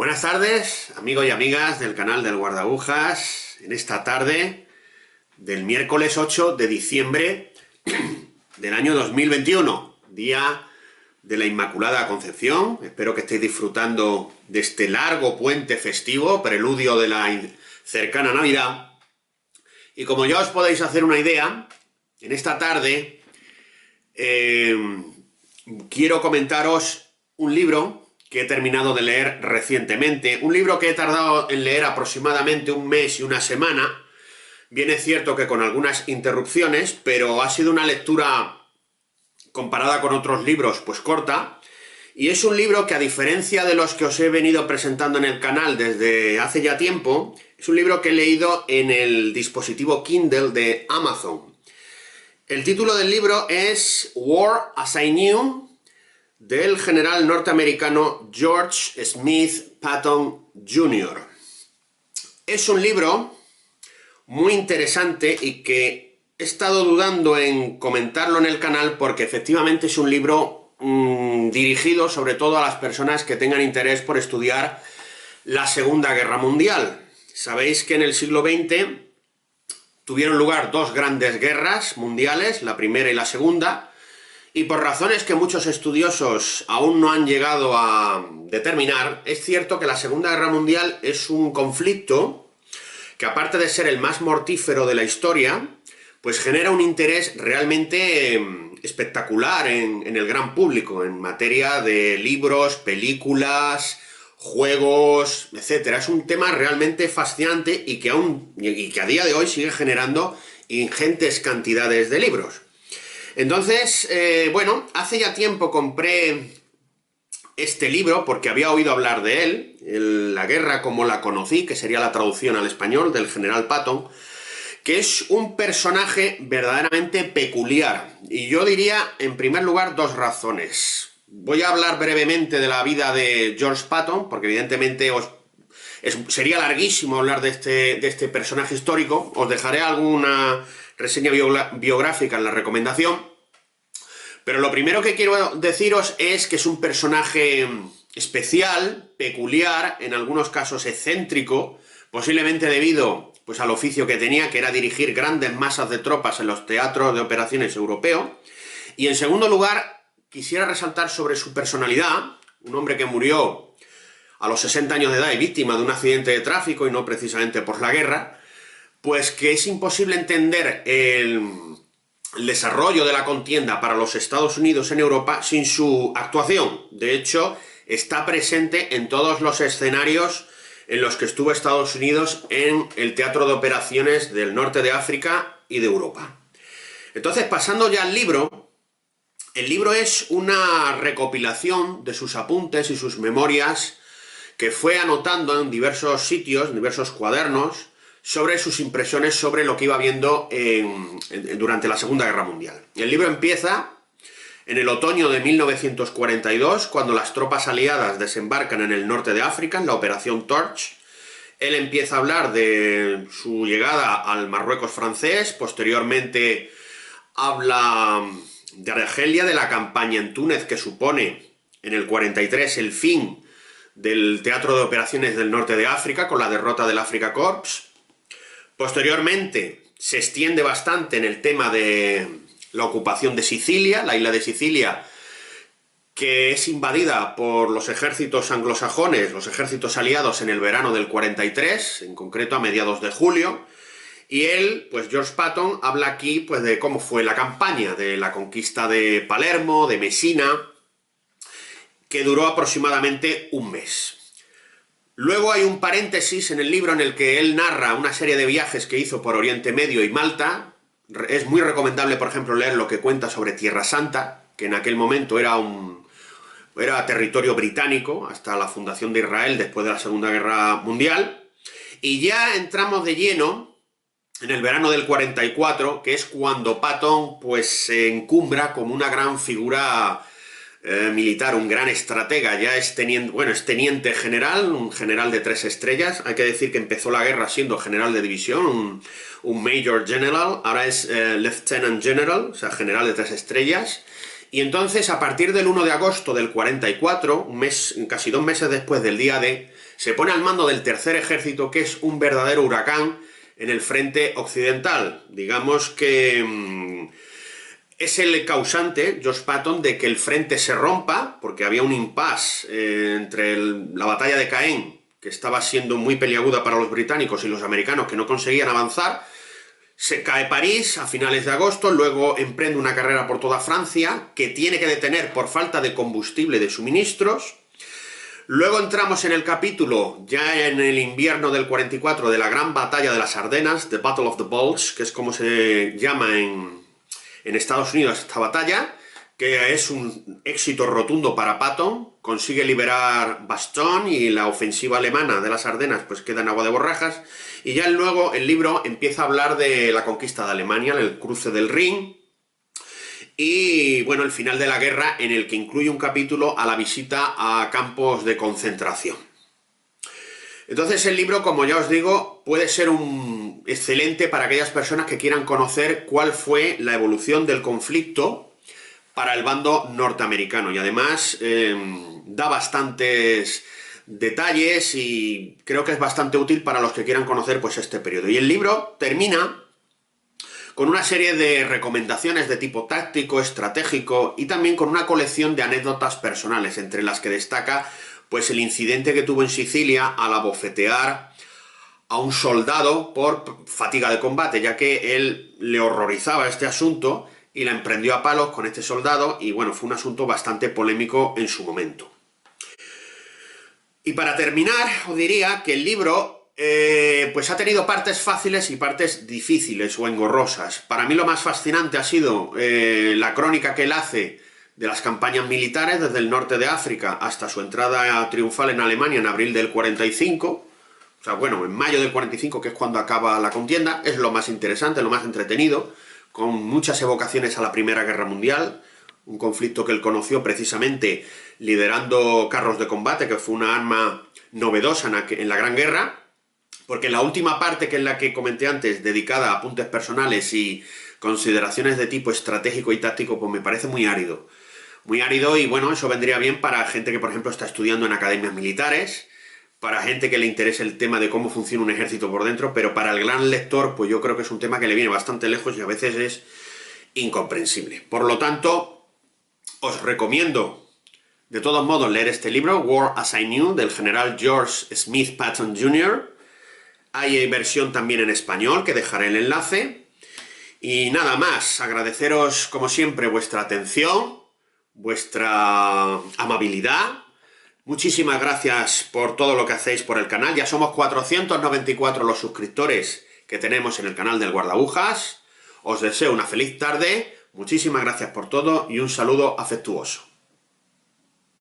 Buenas tardes, amigos y amigas del canal del Guardagujas, en esta tarde del miércoles 8 de diciembre del año 2021, día de la Inmaculada Concepción. Espero que estéis disfrutando de este largo puente festivo, preludio de la cercana Navidad. Y como ya os podéis hacer una idea, en esta tarde quiero comentaros un libro que he terminado de leer recientemente, un libro que he tardado en leer aproximadamente un mes y una semana. Bien es cierto que con algunas interrupciones, pero ha sido una lectura comparada con otros libros pues corta, y es un libro que, a diferencia de los que os he venido presentando en el canal desde hace ya tiempo, es un libro que he leído en el dispositivo Kindle de Amazon. El título del libro es War as I Knew, del general norteamericano George Smith Patton Jr. Es un libro muy interesante y que he estado dudando en comentarlo en el canal porque efectivamente es un libro dirigido sobre todo a las personas que tengan interés por estudiar la Segunda Guerra Mundial. Sabéis que en el siglo XX tuvieron lugar dos grandes guerras mundiales, la primera y la segunda, y por razones que muchos estudiosos aún no han llegado a determinar, es cierto que la Segunda Guerra Mundial es un conflicto que, aparte de ser el más mortífero de la historia, pues genera un interés realmente espectacular en el gran público, en materia de libros, películas, juegos, etc. Es un tema realmente fascinante y que a día de hoy sigue generando ingentes cantidades de libros. Entonces, bueno, hace ya tiempo compré este libro porque había oído hablar de él, La guerra como la conocí, que sería la traducción al español del general Patton, que es un personaje verdaderamente peculiar. Y yo diría, en primer lugar, dos razones. Voy a hablar brevemente de la vida de George Patton, porque evidentemente sería larguísimo hablar de este personaje histórico. Os dejaré alguna reseña biográfica en la recomendación, pero lo primero que quiero deciros es que es un personaje especial, peculiar, en algunos casos excéntrico, posiblemente debido pues al oficio que tenía, que era dirigir grandes masas de tropas en los teatros de operaciones europeos. Y en segundo lugar, quisiera resaltar sobre su personalidad, un hombre que murió a los 60 años de edad y víctima de un accidente de tráfico y no precisamente por la guerra, pues que es imposible entender el desarrollo de la contienda para los Estados Unidos en Europa sin su actuación. De hecho, está presente en todos los escenarios en los que estuvo Estados Unidos en el teatro de operaciones del norte de África y de Europa. Entonces, pasando ya al libro, el libro es una recopilación de sus apuntes y sus memorias que fue anotando en diversos sitios, en diversos cuadernos, sobre sus impresiones sobre lo que iba viendo durante la Segunda Guerra Mundial. El libro empieza en el otoño de 1942, cuando las tropas aliadas desembarcan en el norte de África, en la Operación Torch. Él empieza a hablar de su llegada al Marruecos francés, posteriormente habla de Argelia, de la campaña en Túnez, que supone en el 43 el fin del teatro de operaciones del norte de África, con la derrota del Afrika Korps. Posteriormente se extiende bastante en el tema de la ocupación de Sicilia, la isla de Sicilia, que es invadida por los ejércitos anglosajones, los ejércitos aliados, en el verano del 43, en concreto a mediados de julio. Y él, pues George Patton, habla aquí pues de cómo fue la campaña, de la conquista de Palermo, de Messina, que duró aproximadamente un mes. Luego hay un paréntesis en el libro en el que él narra una serie de viajes que hizo por Oriente Medio y Malta. Es muy recomendable, por ejemplo, leer lo que cuenta sobre Tierra Santa, que en aquel momento era territorio británico hasta la fundación de Israel después de la Segunda Guerra Mundial. Y ya entramos de lleno en el verano del 44, que es cuando Patton pues se encumbra como una gran figura militar, un gran estratega. Ya es teniente general, un general de 3 estrellas. Hay que decir que empezó la guerra siendo general de división, un major general, ahora es lieutenant general, o sea, general de 3 estrellas. Y entonces, a partir del 1 de agosto del 44, casi 2 meses después del día D, se pone al mando del tercer ejército, que es un verdadero huracán en el frente occidental. Digamos que es el causante, Josh Patton, de que el frente se rompa, porque había un impasse entre la batalla de Caen, que estaba siendo muy peliaguda para los británicos, y los americanos, que no conseguían avanzar. Se cae París a finales de agosto, luego emprende una carrera por toda Francia, que tiene que detener por falta de combustible de suministros. Luego entramos en el capítulo, ya en el invierno del 44, de la gran batalla de las Ardenas, The Battle of the Bulge, que es como se llama en Estados Unidos esta batalla, que es un éxito rotundo para Patton. Consigue liberar Bastogne y la ofensiva alemana de las Ardenas pues queda en agua de borrajas, y ya luego el libro empieza a hablar de la conquista de Alemania, el cruce del Rin, y bueno, el final de la guerra, en el que incluye un capítulo a la visita a campos de concentración. Entonces el libro, como ya os digo, puede ser un excelente para aquellas personas que quieran conocer cuál fue la evolución del conflicto para el bando norteamericano, y además da bastantes detalles y creo que es bastante útil para los que quieran conocer pues este periodo. Y el libro termina con una serie de recomendaciones de tipo táctico, estratégico, y también con una colección de anécdotas personales, entre las que destaca pues el incidente que tuvo en Sicilia al abofetear a un soldado por fatiga de combate, ya que él le horrorizaba este asunto y la emprendió a palos con este soldado, y bueno, fue un asunto bastante polémico en su momento. Y para terminar, os diría que el libro pues ha tenido partes fáciles y partes difíciles o engorrosas. Para mí lo más fascinante ha sido la crónica que él hace de las campañas militares desde el norte de África hasta su entrada triunfal en Alemania en abril del 45, o sea, bueno, en mayo del 45, que es cuando acaba la contienda. Es lo más interesante, lo más entretenido, con muchas evocaciones a la Primera Guerra Mundial, un conflicto que él conoció precisamente liderando carros de combate, que fue una arma novedosa en la Gran Guerra, porque la última parte, que es la que comenté antes, dedicada a apuntes personales y consideraciones de tipo estratégico y táctico, pues me parece muy árido. Muy árido, y bueno, eso vendría bien para gente que, por ejemplo, está estudiando en academias militares, para gente que le interese el tema de cómo funciona un ejército por dentro, pero para el gran lector, pues yo creo que es un tema que le viene bastante lejos y a veces es incomprensible. Por lo tanto, os recomiendo de todos modos leer este libro, War as I Knew, del general George Smith Patton Jr. Hay versión también en español, que dejaré el enlace. Y nada más, agradeceros como siempre vuestra atención, vuestra amabilidad. Muchísimas gracias por todo lo que hacéis por el canal. Ya somos 494 los suscriptores que tenemos en el canal del Guardabujas. Os deseo una feliz tarde, muchísimas gracias por todo y un saludo afectuoso.